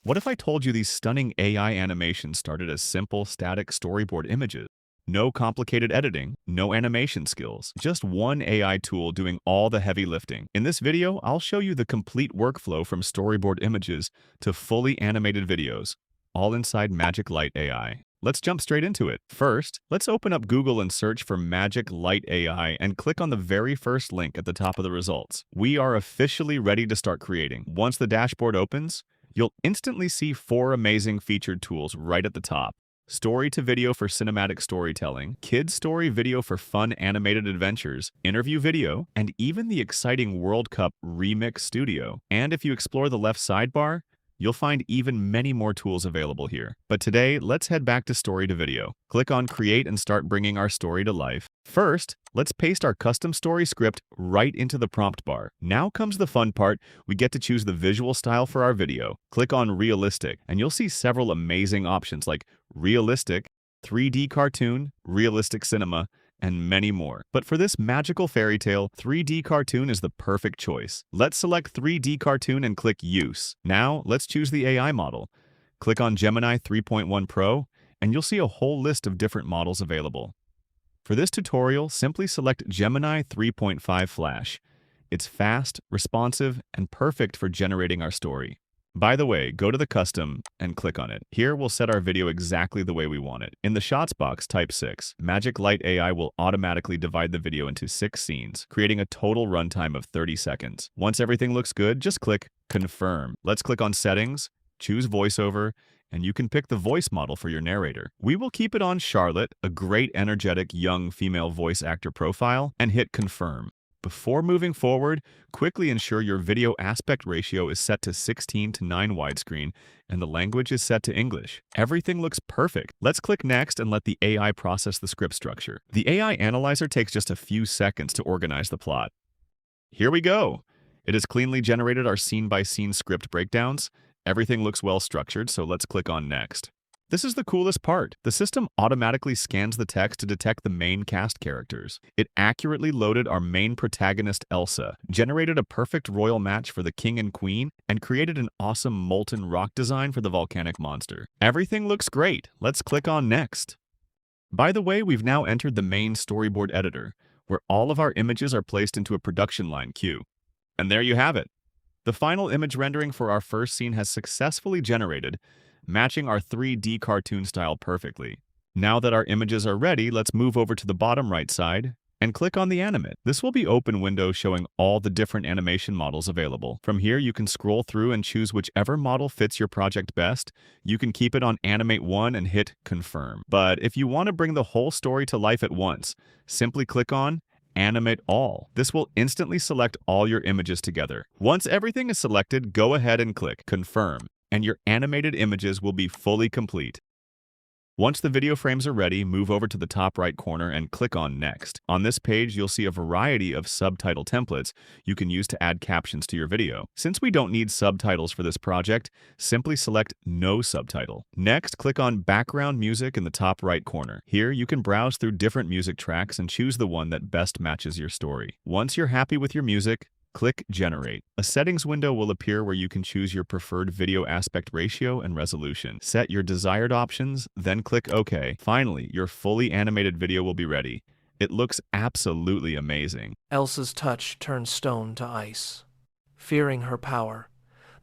What if I told you these stunning AI animations started as simple, static storyboard images? No complicated editing, no animation skills, just one AI tool doing all the heavy lifting. In this video, I'll show you the complete workflow from storyboard images to fully animated videos, all inside MagicLight AI. Let's jump straight into it. First, let's open up Google and search for MagicLight AI and click on the very first link at the top of the results. We are officially ready to start creating. Once the dashboard opens, you'll instantly see 4 amazing featured tools right at the top. Story to video for cinematic storytelling, kids story video for fun animated adventures, interview video, and even the exciting World Cup Remix Studio. And if you explore the left sidebar, you'll find even many more tools available here. But today, let's head back to story to video. Click on create and start bringing our story to life. First, let's paste our custom story script right into the prompt bar. Now comes the fun part. We get to choose the visual style for our video. Click on realistic, and you'll see several amazing options like realistic, 3D cartoon, realistic cinema, and many more. But for this magical fairy tale, 3D cartoon is the perfect choice. Let's select 3D cartoon and click use. Now, let's choose the AI model. Click on Gemini 3.1 Pro, and you'll see a whole list of different models available. For this tutorial, simply select Gemini 3.5 Flash. It's fast, responsive, and perfect for generating our story. By the way, go to the custom and click on it. Here we'll set our video exactly the way we want it. In the shots box, type 6. MagicLight AI will automatically divide the video into 6 scenes, creating a total runtime of 30 seconds. Once everything looks good, just click confirm. Let's click on settings, choose voiceover, and you can pick the voice model for your narrator. We will keep it on Charlotte, a great energetic young female voice actor profile, and hit confirm. Before moving forward, quickly ensure your video aspect ratio is set to 16:9 widescreen and the language is set to English. Everything looks perfect. Let's click next and let the AI process the script structure. The AI analyzer takes just a few seconds to organize the plot. Here we go. It has cleanly generated our scene-by-scene script breakdowns. Everything looks well structured, so let's click on next. This is the coolest part. The system automatically scans the text to detect the main cast characters. It accurately loaded our main protagonist, Elsa, generated a perfect royal match for the king and queen, and created an awesome molten rock design for the volcanic monster. Everything looks great. Let's click on next. By the way, we've now entered the main storyboard editor, where all of our images are placed into a production line queue. And there you have it. The final image rendering for our first scene has successfully generated, matching our 3D cartoon style perfectly. Now that our images are ready, let's move over to the bottom right side and click on the animate. This will be open window showing all the different animation models available. From here, you can scroll through and choose whichever model fits your project best. You can keep it on Animate 1 and hit confirm. But if you want to bring the whole story to life at once, simply click on Animate All. This will instantly select all your images together. Once everything is selected, go ahead and click confirm, and your animated images will be fully complete. Once the video frames are ready, move over to the top right corner and click on Next. On this page, you'll see a variety of subtitle templates you can use to add captions to your video. Since we don't need subtitles for this project, simply select No Subtitle. Next, click on Background Music in the top right corner. Here, you can browse through different music tracks and choose the one that best matches your story. Once you're happy with your music, click Generate. A settings window will appear where you can choose your preferred video aspect ratio and resolution. Set your desired options, then click OK. Finally, your fully animated video will be ready. It looks absolutely amazing. Elsa's touch turned stone to ice. Fearing her power,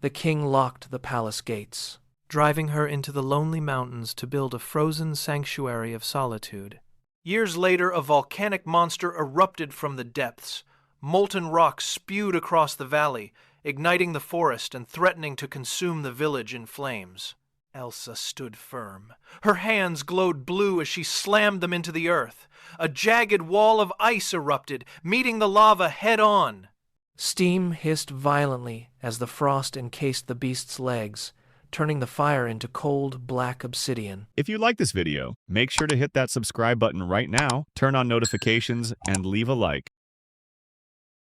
the king locked the palace gates, driving her into the lonely mountains to build a frozen sanctuary of solitude. Years later, a volcanic monster erupted from the depths. Molten rock spewed across the valley, igniting the forest and threatening to consume the village in flames. Elsa stood firm. Her hands glowed blue as she slammed them into the earth. A jagged wall of ice erupted, meeting the lava head-on. Steam hissed violently as the frost encased the beast's legs, turning the fire into cold, black obsidian. If you like this video, make sure to hit that subscribe button right now, turn on notifications, and leave a like.